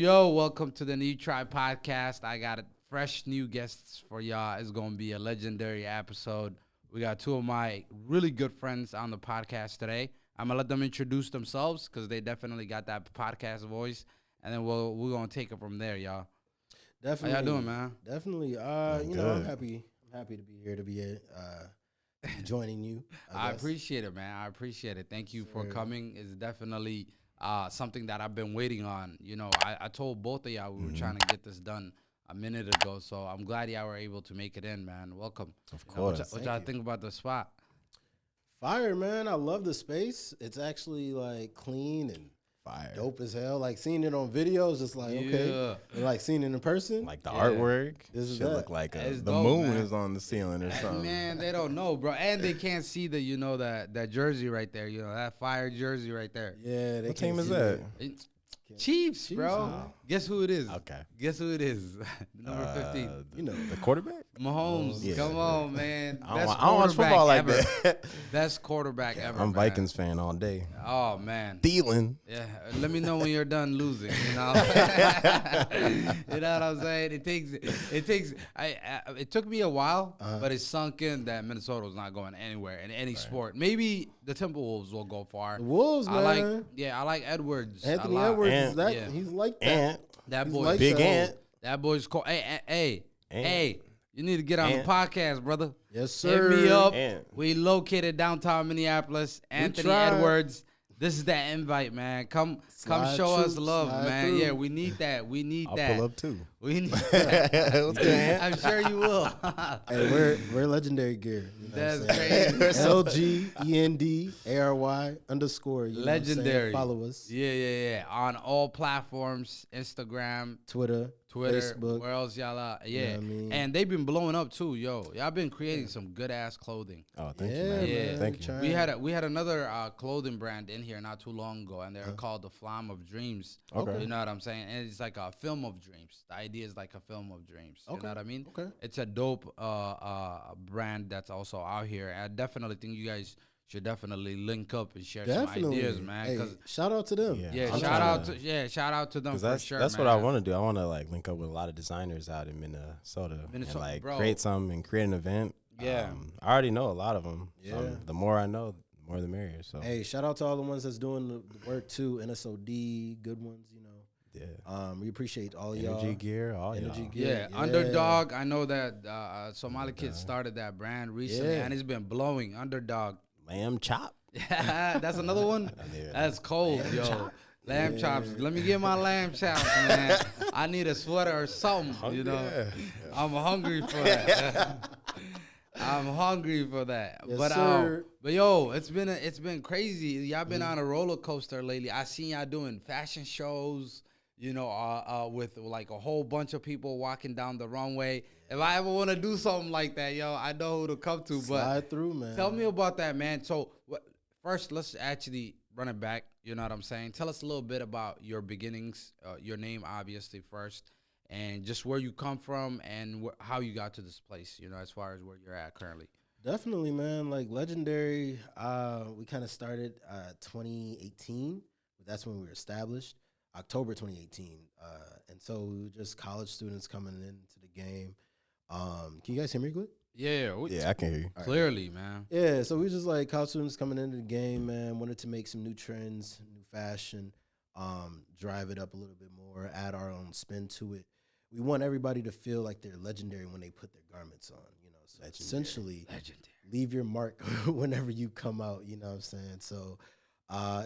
Yo, welcome to the New Try Podcast. I got fresh new guests for y'all. It's going to be a legendary episode. We got two of my really good friends on the podcast today. I'm going to let them introduce themselves because they definitely got that podcast voice. And then we're going to take it from there, y'all. Definitely. How y'all doing, man? Definitely. I'm happy to be here, to be joining you. I appreciate it, man. I appreciate it. Thank you for coming. It's definitely something that I've been waiting on. You know, I told both of y'all we were trying to get this done a minute ago, so I'm glad y'all were able to make it in, man. Welcome. Of course. What y'all think about the spot? Fire, man. I love the space. It's actually like clean and fire, dope as hell. Like seeing it on videos, just like okay, and, like seeing it in person, like the artwork. This should look like the dope, moon man. is on the ceiling or something. Man, they don't know, bro, and they can't see that jersey right there. You know that fire jersey right there. Yeah, what team is that? Chiefs, bro. Guess who it is? Okay. Guess who it is? Number 15. You know, the quarterback? Mahomes. Yeah. Come on, man. I don't watch football like that. Best quarterback ever. I'm man. Vikings fan all day. Oh, man. Thielen. Yeah. Let me know when you're done losing. You know, you know what I'm saying? It took me a while, but it sunk in that Minnesota was not going anywhere in any sport. Maybe the Timberwolves will go far. The Wolves, man. I like Edwards. Anthony Edwards. He's like that. That boy, like big that. ant. That boy's cool. Hey, you need to get on the podcast, brother. Yes, sir. Hit me up. Ant. We located downtown Minneapolis. Anthony Edwards. This is that invite, man. Come show us love, man. Through. Yeah, we need that. I'll pull up too. We need that. What's good, Ant? I'm sure you will. Hey, we're legendary gear. You know That's crazy. LGENDARY_. Legendary. Follow us. Yeah. On all platforms, Instagram, Twitter, Facebook. Where else y'all are? Yeah. You know what I mean? And they've been blowing up too, yo. Y'all been creating some good ass clothing. Oh, thank you, Yeah, man. man. Thank you. We had another clothing brand in here not too long ago, and they're called the Flam of Dreams. Okay. You know what I'm saying? And it's like a film of dreams. The idea is like a film of dreams. You know what I mean? Okay. It's a dope brand that's also out here. I definitely think you guys should definitely link up and share some ideas, man. Hey, shout out to them. Yeah, shout out to them for sure. That's what I want to do. I want to like link up with a lot of designers out in Minnesota and like create an event. Yeah. I already know a lot of them. Yeah. So the more I know, the more the merrier. So Hey, shout out to all the ones that's doing the work too. NSOD, good ones, you know. yeah. We appreciate all y'all. Energy gear, all Energy y'all. gear. Yeah, Underdog. I know that Somali Kid started that brand recently, Yeah. and it's been blowing. Underdog. Lamb chop. Yeah, that's another one. Yeah. That's cold, yo. Lamb chops. Let me get my lamb chops, man. I need a sweater or something, you know. Yeah. I'm hungry for that. I'm hungry for that. Yes, but sir. but yo, it's been crazy. Y'all been on a roller coaster lately. I seen y'all doing fashion shows, you know, with like a whole bunch of people walking down the runway. If I ever want to do something like that, yo, I know who to come to. Slide through, man. Tell me about that, man. So first, let's actually run it back. You know what I'm saying? Tell us a little bit about your beginnings, your name, obviously, first, and just where you come from and how you got to this place, you know, as far as where you're at currently. Definitely, man. Like Legendary, we kind of started 2018. That's when we were established, October 2018. And so we were just college students coming into the game. Can you guys hear me good? Yeah, I can hear you. Clearly, man. Yeah, so we just like college students coming into the game, man. Wanted to make some new trends, new fashion, drive it up a little bit more, add our own spin to it. We want everybody to feel like they're legendary when they put their garments on, you know. So essentially, leave your mark whenever you come out, you know what I'm saying? So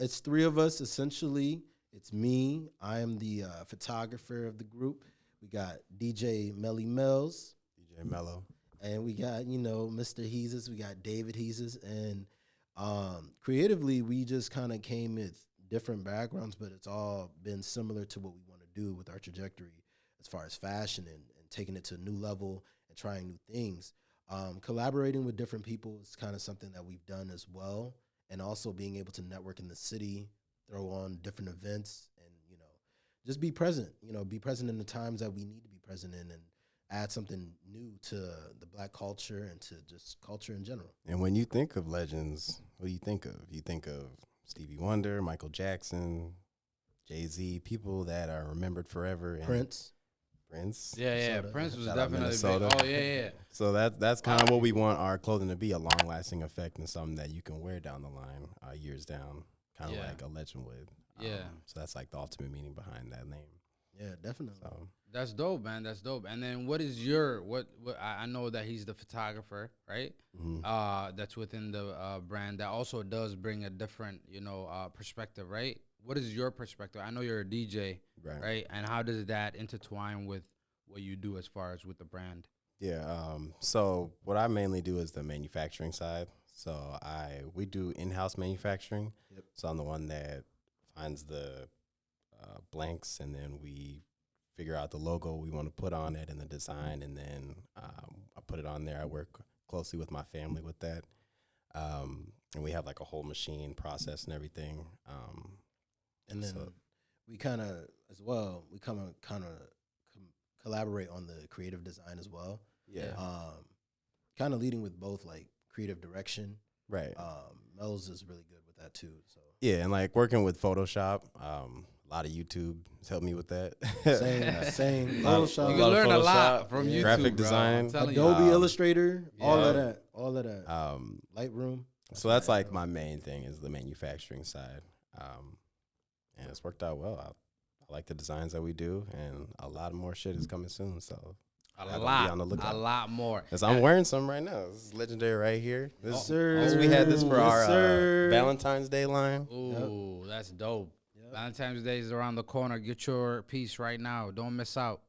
it's three of us, essentially. It's me. I am the photographer of the group. We got DJ Melly Mells. DJ Mello. And we got, you know, Mr. Heezus. We got David Heezus. And creatively, we just kind of came with different backgrounds, but it's all been similar to what we want to do with our trajectory as far as fashion and taking it to a new level and trying new things. Collaborating with different people is kind of something that we've done as well. And also being able to network in the city, throw on different events, and, you know, just be present, you know, be present in the times that we need to be present in and add something new to the black culture and to just culture in general. And when you think of legends, what do you think of? You think of Stevie Wonder, Michael Jackson, Jay-Z, people that are remembered forever. And Prince. Yeah. Prince was definitely big. Oh, yeah. So that's kind of what we want our clothing to be, a long-lasting effect and something that you can wear down the line, years down, kind of like a legend would. So that's like the ultimate meaning behind that name. Yeah, definitely. So. That's dope, man. That's dope. And then what is your what I know that he's the photographer, right? Mm-hmm. That's within the brand. That also does bring a different, perspective, right? What is your perspective? I know you're a DJ, right? And how does that intertwine with what you do as far as with the brand? Yeah. So what I mainly do is the manufacturing side. So we do in-house manufacturing. Yep. So I'm the one that finds the blanks, and then we figure out the logo we want to put on it and the design, and then I put it on there. I work closely with my family with that, and we have like a whole machine process and everything. And then we kind of collaborate on the creative design as well. Yeah. Kind of leading with both like creative direction. Right. Mel's is really good with that too. So yeah, and like working with Photoshop, a lot of YouTube has helped me with that. Same. Photoshop. You can learn a lot from YouTube, graphic bro. design, Adobe Illustrator, all of that. Lightroom. So that's like my main thing is the manufacturing side, and it's worked out well. I like the designs that we do, and a lot more shit is coming soon. So a lot more. Because I'm wearing some right now. This is legendary right here. This we had this for our Valentine's Day line. Ooh, that's dope. Yep. Valentine's Day is around the corner. Get your piece right now. Don't miss out.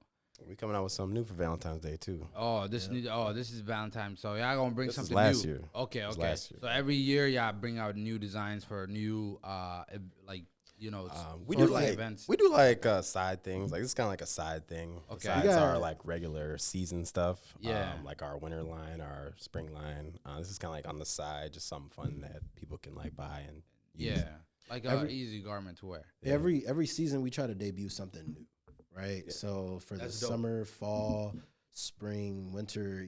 We coming out with something new for Valentine's Day too. This is Valentine's. So y'all gonna bring something last new. Year. Okay. Last year. So every year y'all bring out new designs for new we do like events. We do like side things. Like this is kind of like a side thing. Okay. Besides our like regular season stuff. Yeah. Like our winter line, our spring line. This is kind of like on the side, just something fun that people can like buy and use. Yeah. Like an easy garment to wear. Yeah. Every season we try to debut something new, right? Yeah. So for the summer, fall, spring, winter,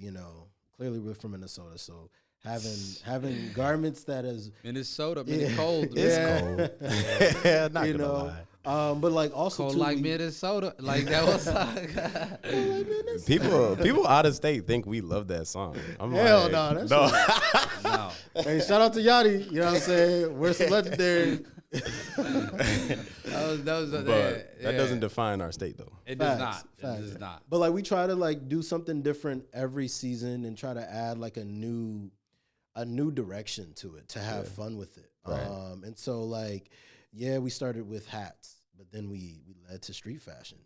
clearly we're from Minnesota, so having garments that is Minnesota, cold. It's cold. Yeah, not gonna lie. But like also cold too, like Minnesota, like that was like people out of state think we love that song. Hell no. No. Hey, shout out to Yachty. You know what I'm saying? We're some legendary. that doesn't define our state though. It does not. It does not. But like we try to like do something different every season and try to add like a new direction to it to have fun with it. Right. And so like, we started with hats, but then we led to street fashion.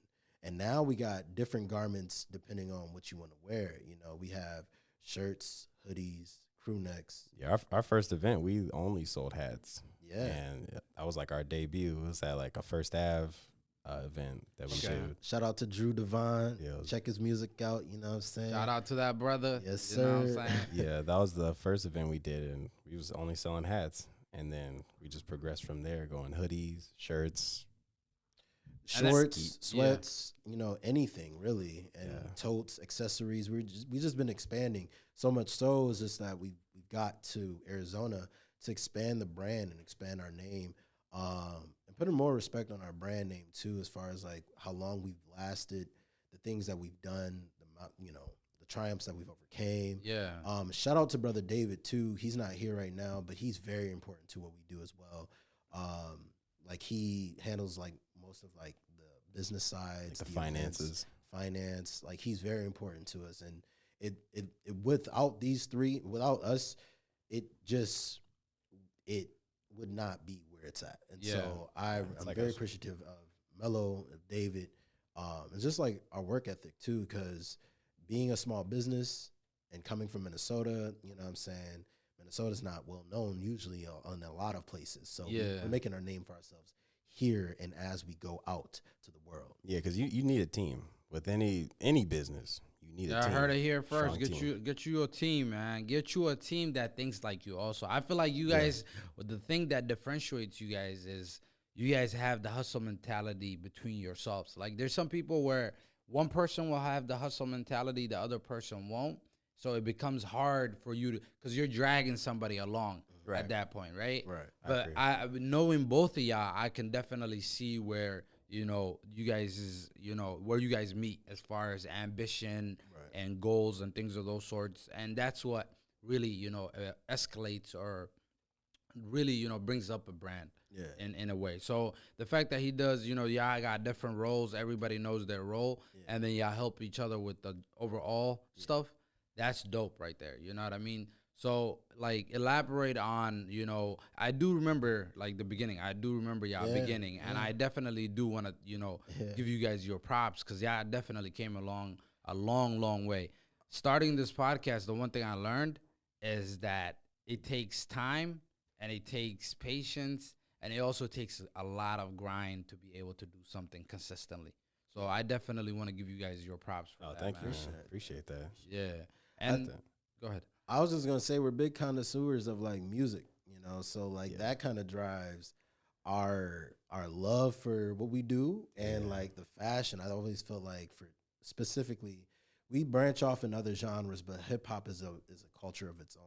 And now we got different garments depending on what you want to wear. We have shirts, hoodies, crew necks. Yeah, our first event, we only sold hats. Yeah. And that was like our debut. It was at like a First Ave event that we did. Shout out to Drew Devine. Check his music out, you know what I'm saying? Shout out to that brother. Yes, sir. You know what I'm saying? Yeah, that was the first event we did, and we was only selling hats. And then we just progressed from there, going hoodies, shirts, shorts, sweats, anything really, and totes, accessories. We just been expanding so much. So it's just that we've got to Arizona to expand the brand and expand our name, and putting more respect on our brand name too, as far as like how long we've lasted, the things that we've done, the triumphs that we've overcame. Yeah. Shout out to brother David too. He's not here right now, but he's very important to what we do as well. Like he handles like most of like the business sides, like the finances, finance. Like he's very important to us, and it without these three, without us, it would not be where it's at. And so I'm like very appreciative of Mello, of David, and just like our work ethic too, because being a small business and coming from Minnesota, you know what I'm saying, Minnesota's not well known usually on a lot of places. So we're making our name for ourselves here and as we go out to the world. Yeah, because you need a team with any business. You need a team. I heard it here first. Get you a team, man. Get you a team that thinks like you also. I feel like you guys, the thing that differentiates you guys is you guys have the hustle mentality between yourselves. Like there's some people where one person will have the hustle mentality, the other person won't. So it becomes hard for you because you're dragging somebody along. Right. at that point, right? Right. But I knowing both of y'all, I can definitely see where you guys is where you guys meet as far as ambition and goals and things of those sorts, and that's what really escalates or really brings up a brand. Yeah. In a way. So the fact that he does, y'all got different roles, everybody knows their role, and then y'all help each other with the overall stuff, that's dope right there. You know what I mean? So like elaborate on, I do remember like the beginning. I do remember y'all beginning, and I definitely do want to, give you guys your props because y'all definitely came along a long, long way. Starting this podcast, the one thing I learned is that it takes time and it takes patience. And it also takes a lot of grind to be able to do something consistently. So I definitely want to give you guys your props for that. Thank you. Man. Appreciate that. Yeah. And go ahead. I was just gonna say we're big connoisseurs of like music, so like that kind of drives our love for what we do and like the fashion. I always feel like for specifically, we branch off in other genres, but hip hop is a culture of its own.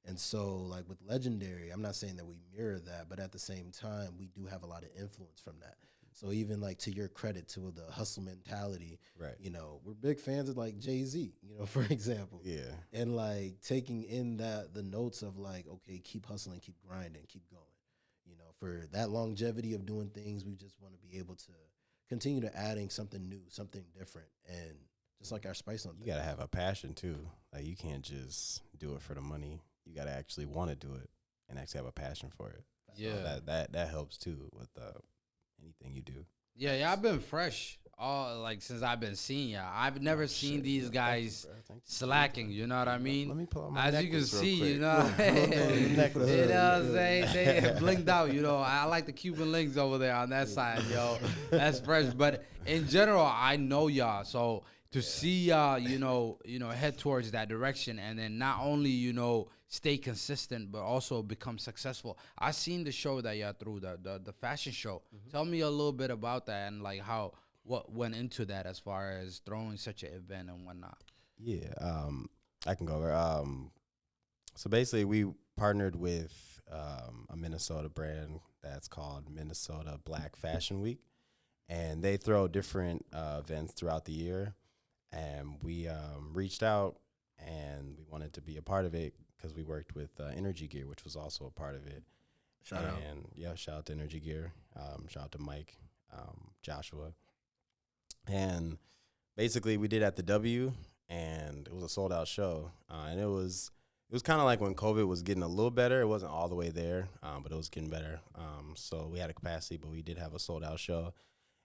And so, like with Legendary, I'm not saying that we mirror that, but at the same time, we do have a lot of influence from that. So even like to your credit to the hustle mentality, right? We're big fans of like Jay-Z, for example. Yeah. And like taking in the notes of like, okay, keep hustling, keep grinding, keep going. For that longevity of doing things, we just want to be able to continue to adding something new, something different, and just like our spice on. You gotta have a passion too. Like you can't just do it for the money. You gotta actually want to do it and actually have a passion for it. Yeah, so that helps too with anything you do. Yeah, I've been fresh since I've been seeing y'all. I've never seen these guys slacking. You know what I mean? Let me pull out my As you can necklace real see, quick. you know what I'm saying? They blinked out. I like the Cuban links over there on that side, yo. That's fresh. But in general, I know y'all, so to see y'all, head towards that direction, and then not only stay consistent, but also become successful. I seen the show that y'all threw, the fashion show. Mm-hmm. Tell me a little bit about that and like what went into that as far as throwing such an event and whatnot. Yeah, I can go over. So basically, we partnered with a Minnesota brand that's called Minnesota Black Fashion Week, and they throw different events throughout the year. And we reached out, and we wanted to be a part of it because we worked with Energy Gear, which was also a part of it. Shout out to Energy Gear. Shout out to Mike, Joshua. And basically, we did at the W, and it was a sold out show. And it was kind of like when COVID was getting a little better. It wasn't all the way there, but it was getting better. So we had a capacity, but we did have a sold out show.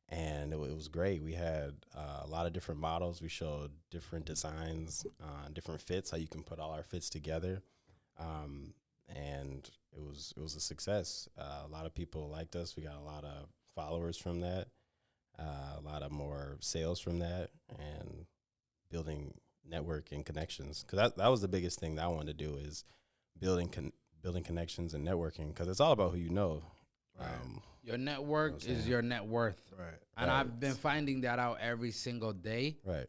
And it was great. We had a lot of different models. We showed different designs, different fits, how you can put all our fits together. And it was a success. A lot of people liked us. We got a lot of followers from that, a lot of more sales from that, and building network and connections. Because that was the biggest thing that I wanted to do is building connections and networking, because it's all about who you know. Right. Your network is your net worth. Right. And I've been finding that out every single day. Right.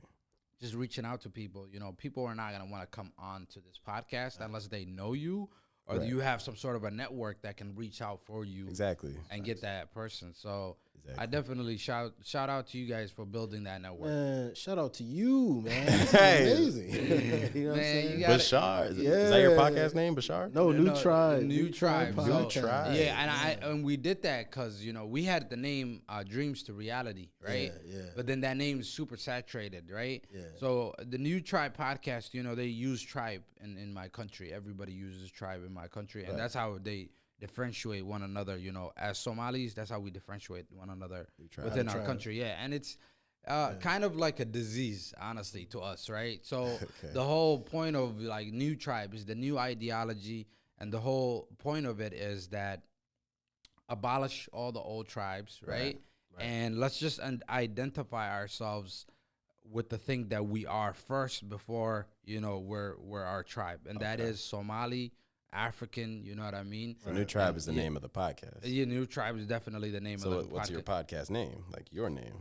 Just reaching out to people. People are not going to want to come on to this podcast unless they know you or you have some sort of a network that can reach out for you. Exactly. And get that person. So I definitely shout out to you guys for building that network. Man, shout out to you, man. This is amazing. You know what I'm saying? Bashar. Is that your podcast name, Bashar? No, New Tribe. New Tribe. New Tribe. Yeah, and we did that because, we had the name Dreams to Reality, right? Yeah. But then that name is super saturated, right? Yeah. So the New Tribe podcast, they use tribe in my country. Everybody uses tribe in my country. And that's how they differentiate one another, as Somalis. That's how we differentiate one another within our country. Yeah, and it's kind of like a disease, honestly, to us, right? So the whole point of like New Tribe is the new ideology, and the whole point of it is that abolish all the old tribes, right? And let's just identify ourselves with the thing that we are first before we're our tribe, and that is Somali, African, you know what I mean? So New Tribe is the name of the podcast. Yeah, New Tribe is definitely the name of the podcast. So what's your podcast name? Like your name?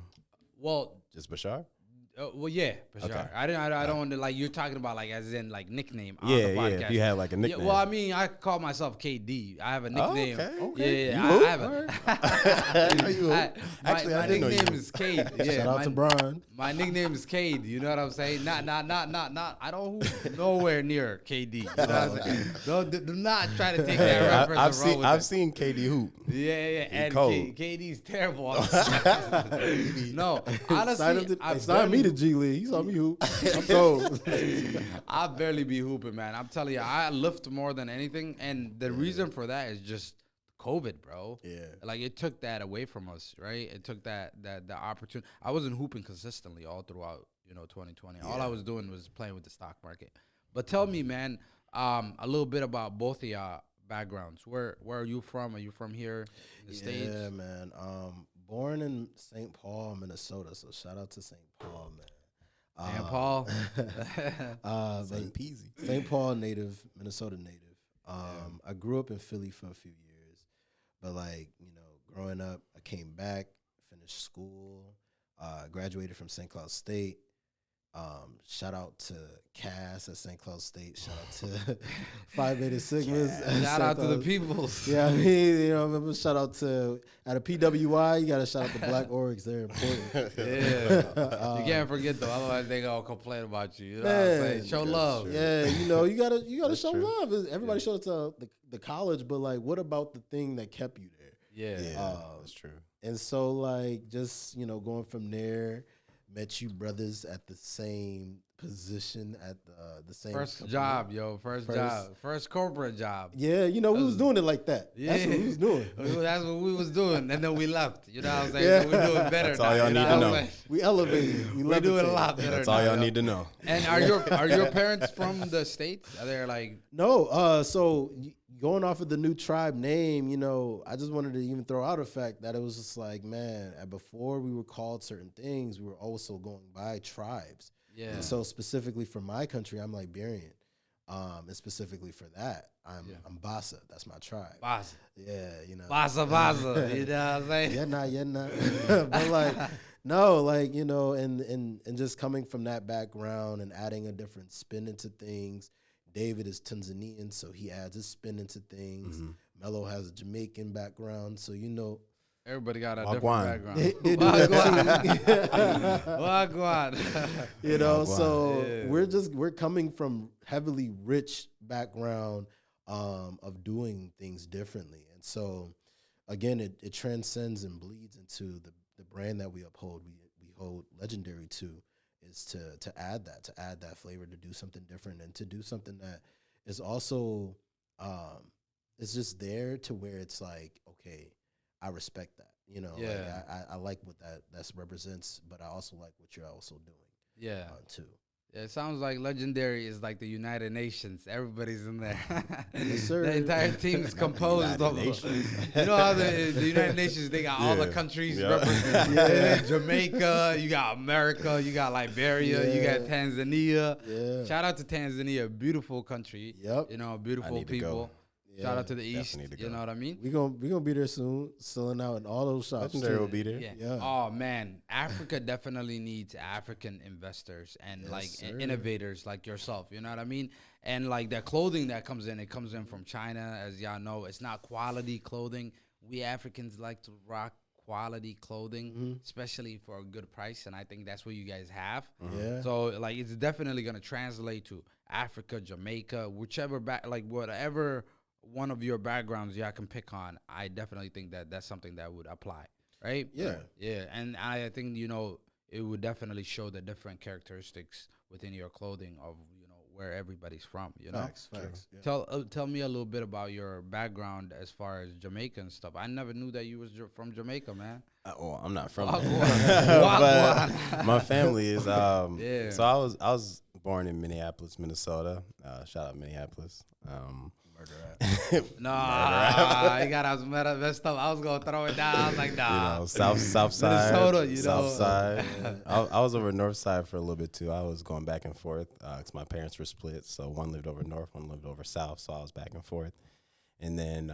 Well, just Bashar? Well, yeah, for sure. Okay. I don't want to, like, you're talking about, like, as in, like, nickname on the Yeah, podcast. if you had like a Yeah, nickname. well, I mean, I call myself KD. I have a nickname. Okay. Yeah, You I have a. Actually, I my didn't know nickname you. is Cade. Yeah, Shout out to Brian. My nickname is Cade. You know what I'm saying? Not. I don't hoop nowhere near KD. You know what I'm saying? Do not try to take that reference. I've seen KD hoop. Yeah. And cold. KD's terrible. On the no, honestly, Sign me to G League. He saw me hoop. I'm cold. I barely be hooping, man. I'm telling you, I lift more than anything, and the reason for that is just COVID, bro. Yeah. Like, it took that away from us, right? It took the opportunity. I wasn't hooping consistently all throughout, 2020. All I was doing was playing with the stock market. But tell me, man, a little bit about both of y'all backgrounds. Where are you from? Are you from here in the States? Yeah, man. Born in St. Paul, Minnesota. So shout out to St. Paul, man. St. Paul. St. Peasy. St. Paul native, Minnesota native. I grew up in Philly for a few years, but like, growing up, I came back, finished school, graduated from St. Cloud State. Shout out to Cass at St. Cloud State. Shout out to Phi Beta Sigmas. Shout out to the peoples. Yeah, I mean, remember, shout out to, at a PWI, you got to shout out to Black Orgs. They're important. Yeah. You can't forget, though. Otherwise, they going to complain about you. You know what I'm saying? Show love. true. Yeah, you gotta show true. love. Everybody showed up to the college, but like, what about the thing that kept you there? Yeah. That's true. And so, like, just, going from there, met you brothers at the same position at the same First company. job, yo. First job. First corporate job. Yeah, we was doing it like that. Yeah. That's what we was doing. That's what we was doing. And then we left. You know what I'm saying? Yeah. So we're doing better That's now. all y'all you need what to I'm know. saying? We elevated. We We're doing a levitated. lot better That's now, all y'all yo. need to know. And are your parents from the States? Are they like... No, so going off of the new tribe name, I just wanted to even throw out a fact that it was just like, man, before we were called certain things, we were also going by tribes. Yeah. And so specifically for my country, I'm Liberian. And specifically for that, I'm Bassa. That's my tribe. Bassa. Yeah, Bassa, Bassa. You know what I'm saying? Yeah, nah. But like, no, like, and just coming from that background and adding a different spin into things. David is Tanzanian, so he adds his spin into things. Mm-hmm. Mello has a Jamaican background, so Everybody got a Wagwan. different They background. do that Wagwan. too. So Yeah. we're coming from heavily rich background of doing things differently. And so again, it transcends and bleeds into the brand that we uphold, we hold legendary to, is to add that flavor, to do something different, and to do something that is also it's just there to where it's like, okay, I respect that. Yeah. Like I like what that represents, but I also like what you're also doing. Yeah. Too. Yeah, it sounds like legendary is like the United Nations. Everybody's in there. Yes, sir. The entire team is composed of. Nations. You know how the United Nations, they got all the Yeah. countries Yeah. represented. Yeah. Jamaica, you got America, you got Liberia, you got Yeah. Tanzania. Yeah. Shout out to Tanzania, beautiful country. Yep. Beautiful need to people. go. Shout out to the East. Definitely need to You go. know what I mean? We gonna be there soon, selling out in all those shops. Legendary too. will be there. Yeah. Oh man, Africa definitely needs African investors and Yes, sir. innovators like yourself. You know what I mean? And like that clothing that comes in, it comes in from China, as y'all know. It's not quality clothing. We Africans like to rock quality clothing, especially for a good price, and I think that's what you guys have. Yeah. So like, it's definitely gonna translate to Africa, Jamaica, whichever whatever one of your backgrounds y'all can pick on. I definitely think that's something that would apply, right? Yeah. Yeah, and I think it would definitely show the different characteristics within your clothing of where everybody's from. Facts. Yeah. Tell me a little bit about your background as far as Jamaica and stuff. I never knew that you was from Jamaica, man. Well, I'm not from Wagwan. there. But Wagwan. my family is. Yeah. So I was born in Minneapolis, Minnesota. Shout out Minneapolis. Murder Nah, you got us messed up. I was gonna throw it down. I was like, nah. South side, Minnesota, South side. I was over North side for a little bit too. I was going back and forth because my parents were split. So one lived over North, one lived over South. So I was back and forth, and then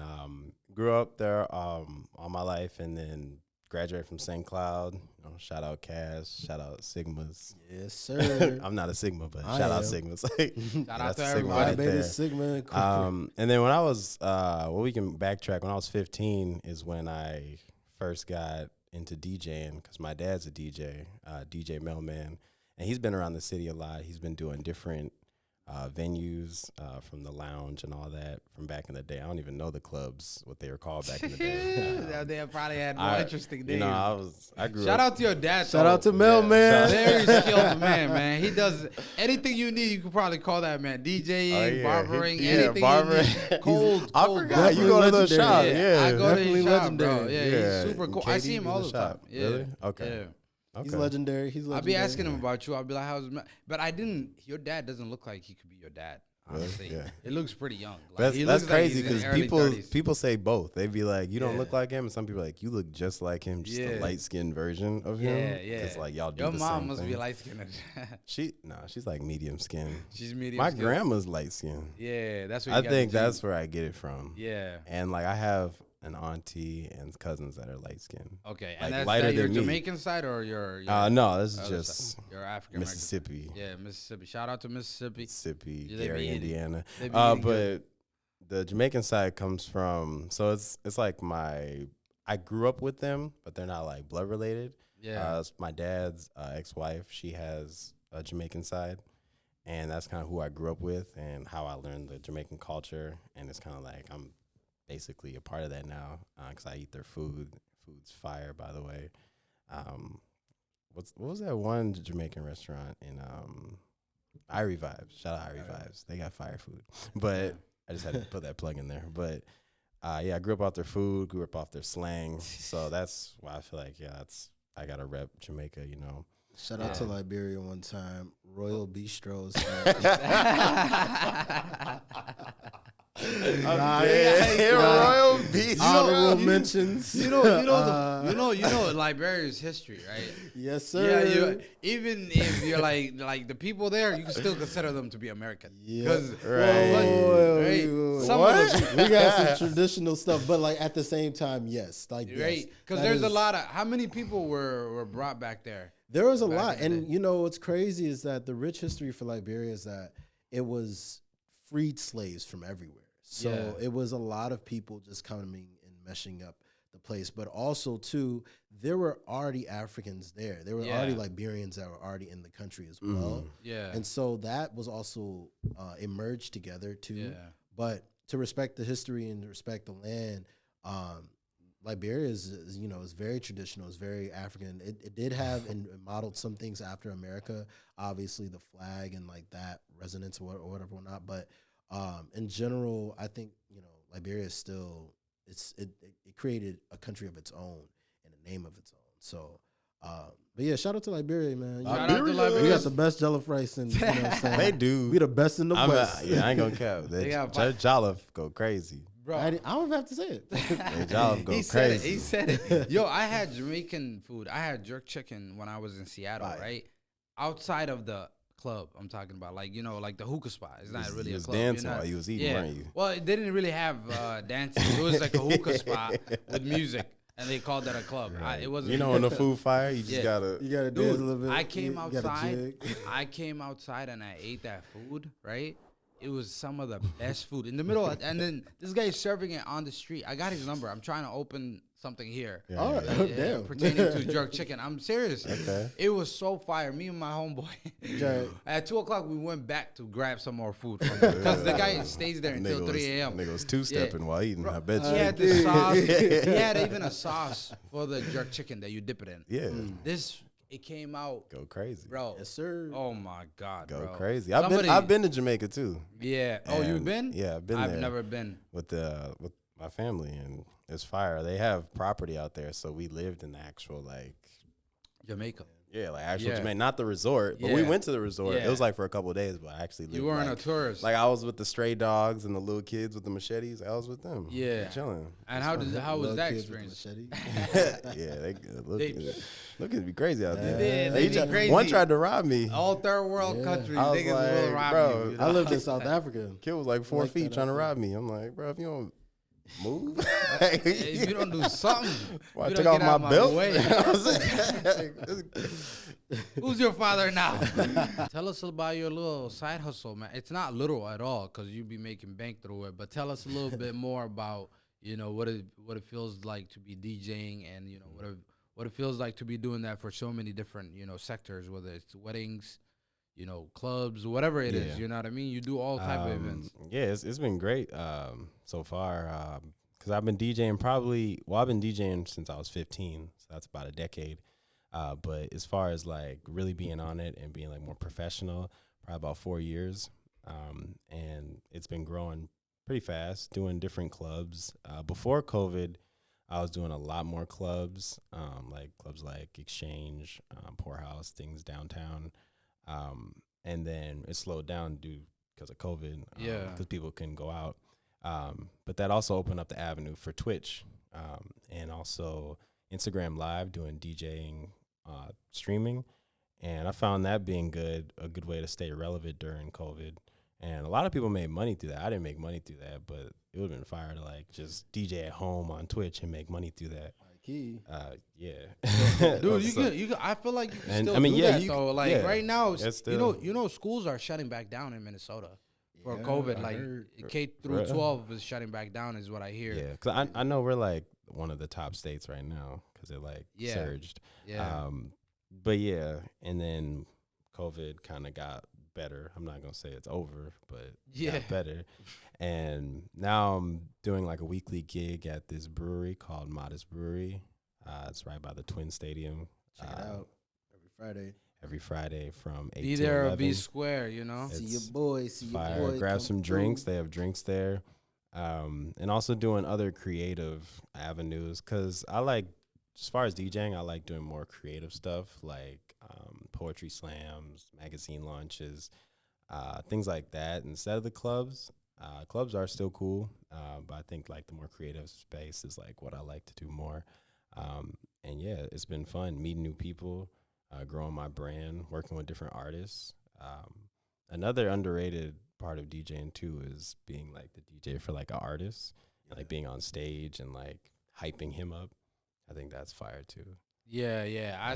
grew up there all my life, and then graduated from St. Cloud. You know, shout out Cass. Shout out Sigmas. Yes, sir. I'm not a Sigma, but I shout out am. Sigmas. Shout out to that's a Sigma everybody. right Beta there. Sigma. And then when I was, well, we can backtrack. When I was 15 is when I first got into DJing because my dad's a DJ, DJ Mailman, and he's been around the city a lot. He's been doing different venues from the lounge and all that from back in the day. I don't even know the clubs, what they were called back in the day. They probably had more interesting names. You know, I grew Shout up. out to your dad. Shout though. out to Mailman. Very skilled man. He does anything you need. You could probably call that man DJing, barbering, anything barbering. you need. Cold. I cold forgot you Definitely go to the legendary. shop. Yeah, I Yeah, go to Definitely his shop, bro. legendary. Yeah, he's super cool. I KD see him in all the the time. shop. Yeah. Really? Okay. Yeah. He's Okay. legendary. He's legendary. I'll be asking him about you. I'll be like, how's but I didn't. Your dad doesn't look like he could be your dad. Honestly, Yeah. it looks pretty young. Like, he That's looks like crazy he's in because early 30s. people say both. They be like, you don't Yeah. look like him, and some people are like, you look just like him, just Yeah. a light skinned version of him. Yeah, yeah. It's like y'all do Your the mom same must thing. be light skinned. She's like medium skin. She's medium. My skin. grandma's light skin. Yeah, that's what I you got the think that's genes. where I get it from. Yeah. And like I have an auntie and cousins that are light skinned. Okay, Like, and that's lighter that your than me. Jamaican side or your No, this is other just side? Your African American. Mississippi. Yeah, Mississippi. Shout out to Mississippi. Mississippi, Yeah, they be Gary, eating- Indiana. they be But eating good. the Jamaican side comes from, so it's like I grew up with them, but they're not like blood related. Yeah. It's my dad's ex-wife, she has a Jamaican side, and that's kind of who I grew up with and how I learned the Jamaican culture. And it's kind of like I'm basically a part of that now because I eat their food. Food's fire, by the way. What was that one Jamaican restaurant in Irie Vibes? Shout out Irie Vibes. They got fire food. But I just had to put that plug in there. But yeah, I grew up off their food, grew up off their slang. So that's why I feel like, I got to rep Jamaica, you know. Shout out to Liberia one time. Royal Bistros. Royal Beach. Honorable mentions. You know Liberia's history, right? Yes, sir. Yeah, even if you're like the people there, you can still consider them to be American. Yeah. Because Wait. some What? of them, We got some traditional stuff, but like at the same time, yes. Like yes, right? Because that there's a is- lot of how many people were brought back there? There was a back lot. in the And day. you know what's crazy is that the rich history for Liberia is that it was freed slaves from everywhere. So Yeah. it was a lot of people just coming and meshing up the place. But also too, there were already Africans there. There were already Yeah. Liberians that were already in the country as well. Yeah. And so that was also emerged together too. Yeah. But to respect the history and to respect the land, Liberia is very traditional. It's very African. It did have and modeled some things after America. Obviously, the flag and like that resonance or whatever, whatnot. But in general, I think Liberia is still it created a country of its own and a name of its own. So. But yeah, shout out to Liberia, man. Shout out to Liberia. We got the best jollof rice, and you know what I'm saying? They do. We the best in the West. I ain't gonna cap. They got Jolliffe go crazy. Bro, I don't have to say it. Jolliffe go he said it. crazy. He said it. Yo, I had Jamaican food. I had jerk chicken when I was in Seattle, Right. right? Outside of the club, I'm talking about, like the hookah spot. It's not really You a was club. dancing You're not- while you was eating, weren't you? Well, they didn't really have dancing. It was like a hookah spot with music, and they called that a club. It wasn't. You know, in the food fire, you just Yeah. gotta. You gotta Dude, dance a little bit. I came You gotta outside. jig. I came outside and I ate that food, right? It was some of the best food in the middle. And then this guy is serving it on the street. I got his number. I'm trying to open something here. Yeah, All yeah. right. Damn. Pertaining to jerk chicken. I'm serious. Okay. It was so fire. Me and my homeboy. Okay. At 2:00 we went back to grab some more food from him. Because the guy stays there until 3 a.m. Nigga was two-stepping while eating. I bet you. He had the sauce. He had even a sauce for the jerk chicken that you dip it in. Yeah. It came out, Go crazy. bro. Yes, sir. Oh my God, Go bro. crazy. Somebody- I've been to Jamaica too Yeah. Oh, you've And, been? yeah, I've been I've there. never been. with my family, and it's fire. They have property out there, so we lived in the actual Jamaica. actual Yeah. Jamaica, not the resort, but we Yeah. went to the resort. It Yeah. was like for a couple of days, but I actually lived. You weren't like, a tourist. Like I was with the stray dogs and the little kids with the machetes. I was with them. Yeah. chilling. And how was Little that kids with experience? machete. Yeah, they They- looking to be crazy out there. They be crazy. One tried to rob me. All third world Yeah. countries, I was niggas like, will rob bro, you. You I know? lived in South Africa. Kid was like 4 like feet that trying to out rob me. I'm like, bro, if you don't move. If you don't do something, Well, I you took don't off get my out belt. way. Who's your father now? Tell us about your little side hustle, man. It's not little at all because you be making bank through it. But tell us a little bit more about what it feels like to be DJing and what it feels like to be doing that for so many different sectors, whether it's weddings, clubs, whatever it is. Yeah. You know what I mean? You do all type of events. Yeah, it's been great so far because I've been DJing I've been DJing since I was 15, so that's about a decade. But as far as like really being on it and being like more professional, probably about 4 years. And it's been growing pretty fast, doing different clubs. Before COVID, I was doing a lot more clubs, like clubs like Exchange, Poorhouse, things downtown. And then it slowed down because of COVID, because people couldn't go out. But that also opened up the avenue for Twitch, and also Instagram Live, doing DJing, streaming. And I found that being a good way to stay relevant during COVID. And a lot of people made money through that. I didn't make money through that, but it would have been fire to like just DJ at home on Twitch and make money through that. Key. Yeah. Dude, you can, I feel like you can still do that though. Like right now, schools are shutting back down in Minnesota for COVID. Like K through 12 is shutting back down, is what I hear. Yeah, because I know we're like one of the top states right now because it like surged. Yeah. But yeah, and then COVID kind of got better. I'm not gonna say it's over, but it got better. And now I'm doing like a weekly gig at this brewery called Modest Brewery. It's right by the Twin Stadium. Check it out Every Friday from 8 be to there 11. or be square, See your boys. Grab some drinks. They have drinks there. And also doing other creative avenues, because as far as DJing, I like doing more creative stuff like poetry slams, magazine launches, things like that instead of the clubs. Clubs are still cool, but I think like the more creative space is like what I like to do more. And yeah, it's been fun meeting new people, growing my brand, working with different artists. Another underrated part of DJing too is being like the DJ for like an artist, like being on stage and like hyping him up. I think that's fire too. Yeah. I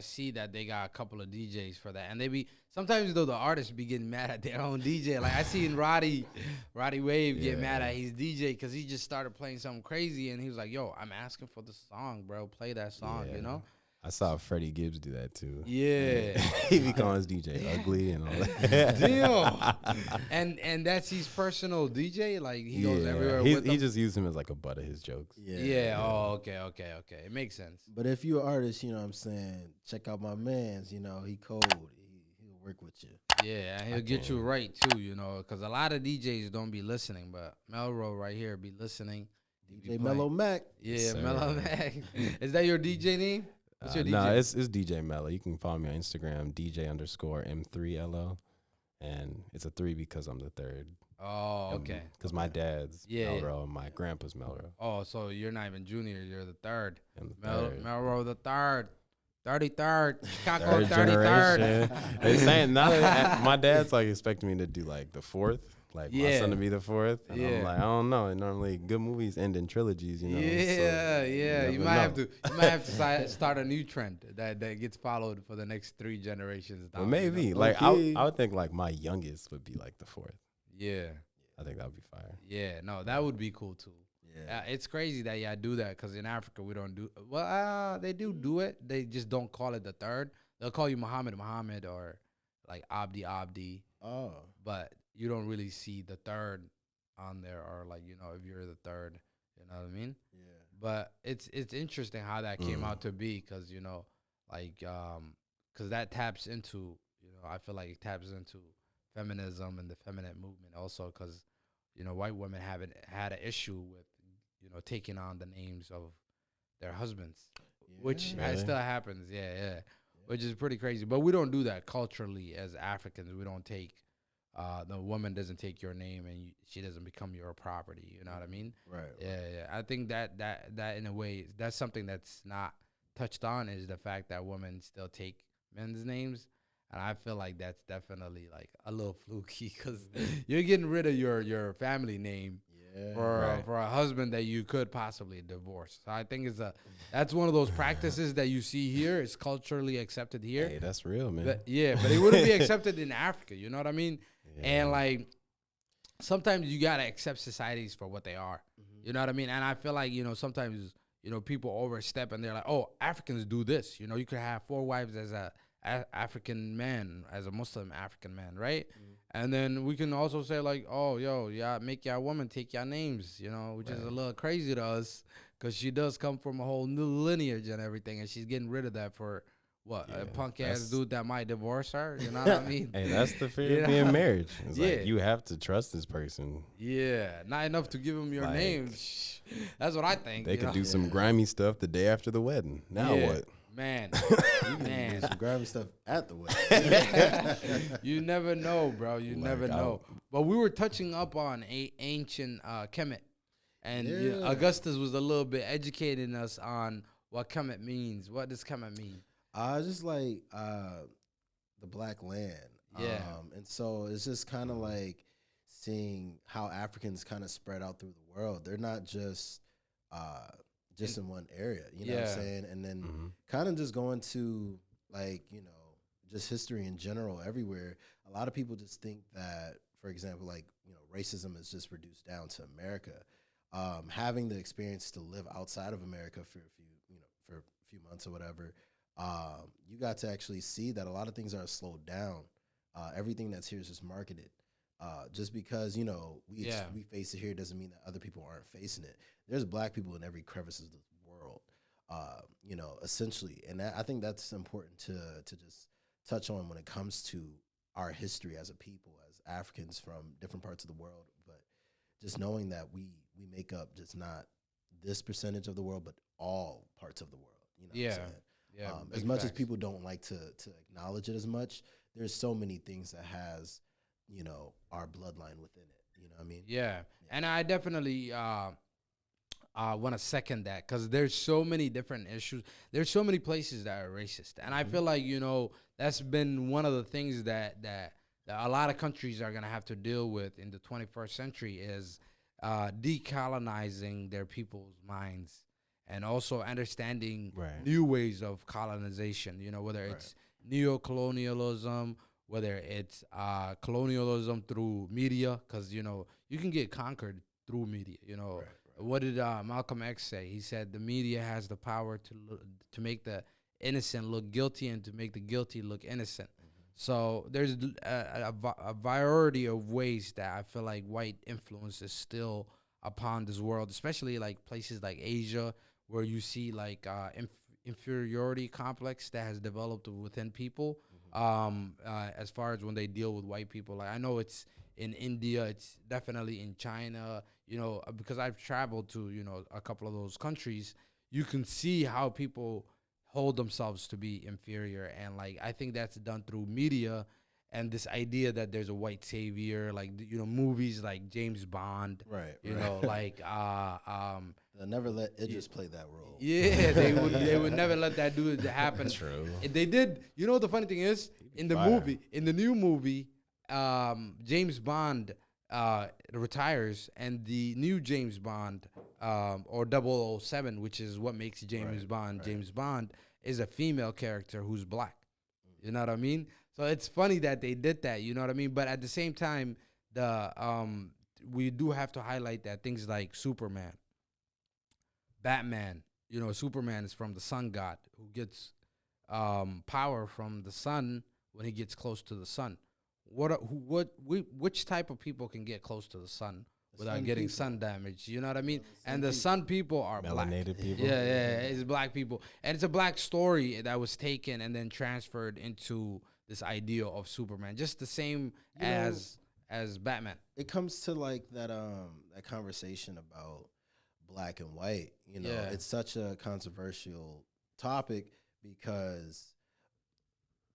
see that they got a couple of DJs for that, and they be sometimes though the artists be getting mad at their own DJ. Like I seen Roddy Wave get mad at his DJ because he just started playing something crazy, and he was like, "Yo, I'm asking for the song, bro. Play that song," I saw Freddie Gibbs do that too. Yeah. He be calling his DJ ugly and all that. Damn. And that's his personal DJ? Like he goes everywhere with them? He just used him as like a butt of his jokes. Yeah. Oh, okay. It makes sense. But if you're an artist, you know what I'm saying, check out my man's, he cold. He'll work with you. Yeah, and he'll get you right too, because a lot of DJs don't be listening, but Melro right here be listening. DJ Mellow Mac. Yeah, Mellow Mac. Is that your DJ name? What's your DJ? No, it's DJ Mello. You can follow me on Instagram, DJ_M3LO. And it's a 3 because I'm the third. Oh, okay. Because my dad's Melro and my grandpa's Melro. Oh, so you're not even junior. You're the third. I'm the third. Melro the third. 33rd. Chicago Third 33rd. generation. They're saying now that my dad's like expecting me to do like the fourth. Like my son to be the fourth. And I'm like, I don't know. Normally good movies end in trilogies, Yeah. You might have to start a new trend that gets followed for the next 3 generations down. Well, maybe. Like I would think like my youngest would be like the fourth. Yeah. I think that would be fire. Yeah, no, that would be cool too. Yeah. It's crazy that y'all do that because in Africa we don't do they do it. They just don't call it the third. They'll call you Muhammad or like Abdi. Oh. But you don't really see the third on there, or like if you're the third, you know what I mean? Yeah. But it's interesting how that came out to be, because because that taps into I feel like it taps into feminism and the feminine movement also, because white women haven't had an issue with taking on the names of their husbands, which still happens. Yeah, which is pretty crazy. But we don't do that culturally as Africans. We don't take. The woman doesn't take your name and she doesn't become your property. You know what I mean? Right. Yeah. I think that in a way, that's something that's not touched on, is the fact that women still take men's names. And I feel like that's definitely like a little fluky, because you're getting rid of your family name for a husband that you could possibly divorce. So I think that's one of those practices that you see here. It's culturally accepted here. Hey, that's real, man. But it wouldn't be accepted in Africa. You know what I mean? Yeah. And like sometimes you gotta accept societies for what they are. You know what I mean? And I feel like sometimes people overstep and they're like, oh, Africans do this. You could have 4 wives as a African man, as a Muslim African man, right? And then we can also say like, oh, yo, yeah, make your woman take your names, which is a little crazy to us because she does come from a whole new lineage and everything, and she's getting rid of that for what, a punk ass dude that might divorce her. You know what I mean? Hey, that's the fear of being married. It's like you have to trust this person. Yeah, not enough to give him your name. That's what I think. They could do some grimy stuff the day after the wedding. Now what? Man, some grimy stuff at the wedding. You never know, bro. You never know. But we were touching up on ancient Kemet, and Augustus was a little bit educating us on what Kemet means. What does Kemet mean? Just like the black land. Yeah. And so it's just kind of like seeing how Africans kind of spread out through the world. They're not just in one area, you know what I'm saying? And then kind of just going to like, just history in general everywhere. A lot of people just think that, for example, like, racism is just reduced down to America. Having the experience to live outside of America for a few months or whatever, you got to actually see that a lot of things are slowed down. Everything that's here is just marketed. Just because, we face it here doesn't mean that other people aren't facing it. There's black people in every crevice of the world, essentially. And I think that's important to just touch on when it comes to our history as a people, as Africans from different parts of the world. But just knowing that we make up just not this percentage of the world, but all parts of the world. You know what I'm saying? Yeah. As much as people don't like to acknowledge it as much, there's so many things that has our bloodline within it. You know what I mean? Yeah. And I definitely want to second that because there's so many different issues. There's so many places that are racist. And I feel like, that's been one of the things that a lot of countries are going to have to deal with in the 21st century is decolonizing their people's minds and also understanding new ways of colonization, whether it's neo-colonialism, whether it's colonialism through media, because, you can get conquered through media, What did Malcolm X say? He said the media has the power to make the innocent look guilty and to make the guilty look innocent. So there's a variety of ways that I feel like white influence is still upon this world, especially like places like Asia, where you see like inferiority complex that has developed within people. As far as when they deal with white people, like I know it's in India, it's definitely in China, because I've traveled to, a couple of those countries. You can see how people hold themselves to be inferior. And like, I think that's done through media and this idea that there's a white savior, like, movies like James Bond, like, they'll never let Idris play that role. Yeah, they would never let that do it happen. That's true. They did. The funny thing is, in the new movie, James Bond retires, and the new James Bond, or 007, which is what makes James Bond, James Bond, is a female character who's black. You know what I mean? So it's funny that they did that, you know what I mean? But at the same time, we do have to highlight that things like Superman, Batman, Superman is from the sun god who gets power from the sun when he gets close to the sun. Which type of people can get close to the sun without getting sun damage? You know what I mean? And the sun people are melanated black. people. Yeah, it's black people. And it's a black story that was taken and then transferred into this idea of Superman, just the same as Batman. It comes to like that conversation about black and white. It's such a controversial topic because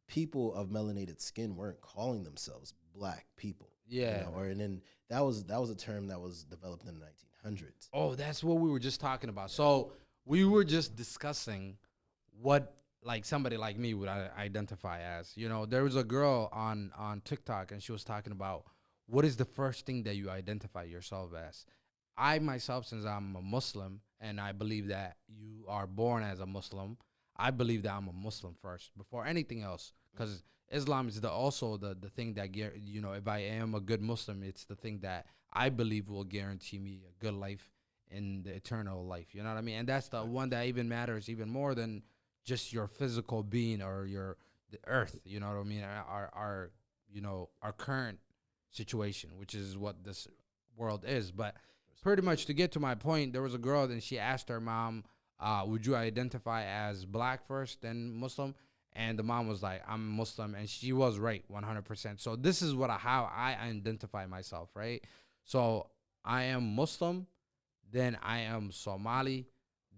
people of melanated skin weren't calling themselves black people. Yeah. And then that was a term that was developed in the 1900s. Oh, that's what we were just talking about. So we were just discussing what like somebody like me would identify as. There was a girl on TikTok and she was talking about what is the first thing that you identify yourself as. I myself, since I'm a Muslim, and I believe that you are born as a Muslim, I believe that I'm a Muslim first before anything else, because Islam is also the thing that if I am a good Muslim, it's the thing that I believe will guarantee me a good life in the eternal life. You know what I mean? And that's the one that even matters even more than just your physical being or the earth. You know what I mean? Our current situation, which is what this world is. But pretty much to get to my point, there was a girl and she asked her mom, would you identify as black first, then Muslim? And the mom was like, I'm Muslim. And she was right, 100%. So this is how I identify myself, right? So I am Muslim, then I am Somali,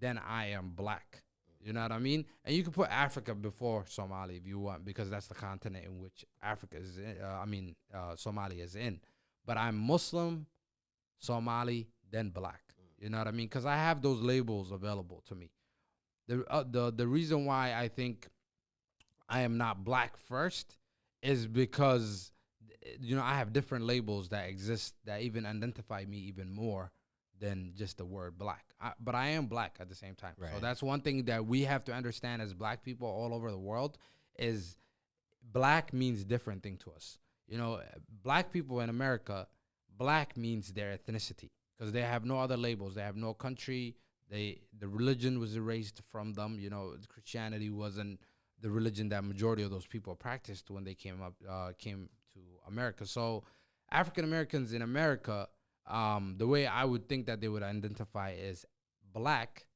then I am black. You know what I mean? And you can put Africa before Somali if you want, because that's the continent in which Africa is in, Somali is in. But I'm Muslim, Somali, then black. You know what I mean? Because I have those labels available to me. The reason why I think I am not black first is because I have different labels that exist that even identify me even more than just the word black. But I am black at the same time. Right. So that's one thing that we have to understand as black people all over the world is black means different thing to us. Black people in America, black means their ethnicity because they have no other labels. They have no country. The religion was erased from them. Christianity wasn't the religion that majority of those people practiced when they came to America. So African Americans in America, the way I would think that they would identify is black,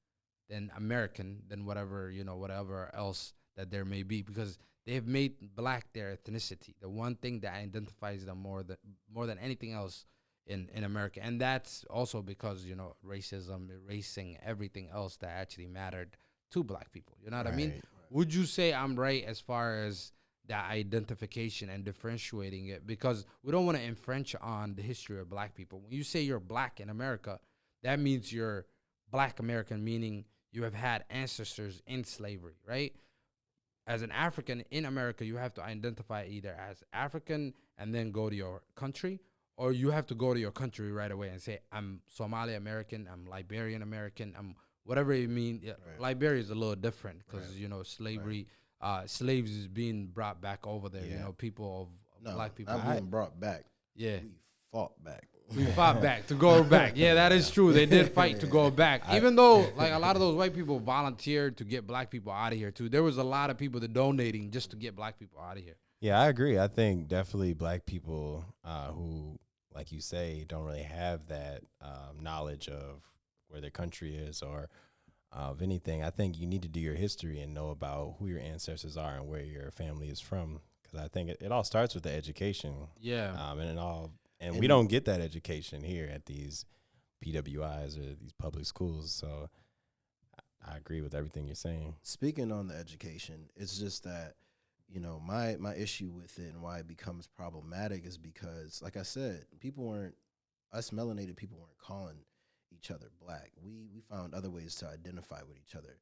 then American, then whatever else that there may be, because they have made black their ethnicity, the one thing that identifies them more than anything else in America. And that's also because, racism, erasing everything else that actually mattered to black people. You know what I mean? Right. Would you say I'm right as far as that identification and differentiating it? Because we don't want to infringe on the history of black people. When you say you're black in America, that means you're black American, meaning you have had ancestors in slavery, right? As an African in America, you have to identify either as African and then go to your country, or you have to go to your country right away and say, I'm Somali American, I'm Liberian American, I'm whatever you mean. Yeah, right. Liberia is a little different because, slavery, slaves is being brought back over there, people of black people. Not being brought back. Yeah. We fought back. We fought back to go back. Yeah, that is true. They did fight to go back. Even though, like, a lot of those white people volunteered to get black people out of here, too. There was a lot of people that donating just to get black people out of here. Yeah, I agree. I think definitely black people who, like you say, don't really have that knowledge of where their country is or of anything. I think you need to do your history and know about who your ancestors are and where your family is from. Because I think it all starts with the education. Yeah. And we don't get that education here at these PWIs or these public schools. So I agree with everything you're saying. Speaking on the education, it's just that, my issue with it and why it becomes problematic is because, like I said, us melanated people weren't calling each other black. We found other ways to identify with each other.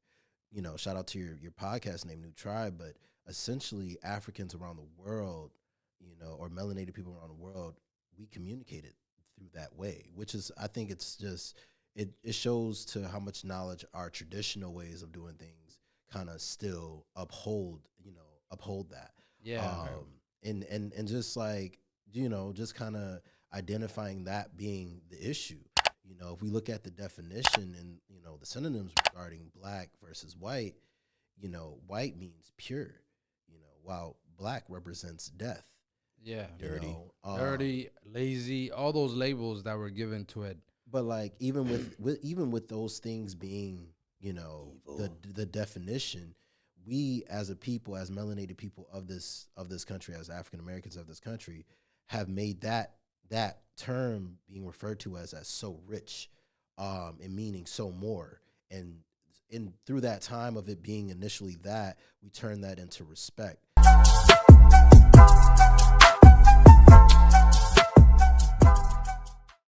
Shout out to your podcast named New Tribe, but essentially Africans around the world, or melanated people around the world, we communicated through that way, which is, I think it's just, it shows to how much knowledge our traditional ways of doing things kind of still uphold that. Yeah. And just like, just kind of identifying that being the issue. If we look at the definition and, the synonyms regarding black versus white, white means pure, while black represents death. Yeah. Dirty, lazy, all those labels that were given to it. But like even with those things being, the definition, we as a people, as melanated people of this country, as African Americans of this country, have made that term being referred to as so rich, and meaning so more. And through that time of it being initially that, we turn that into respect.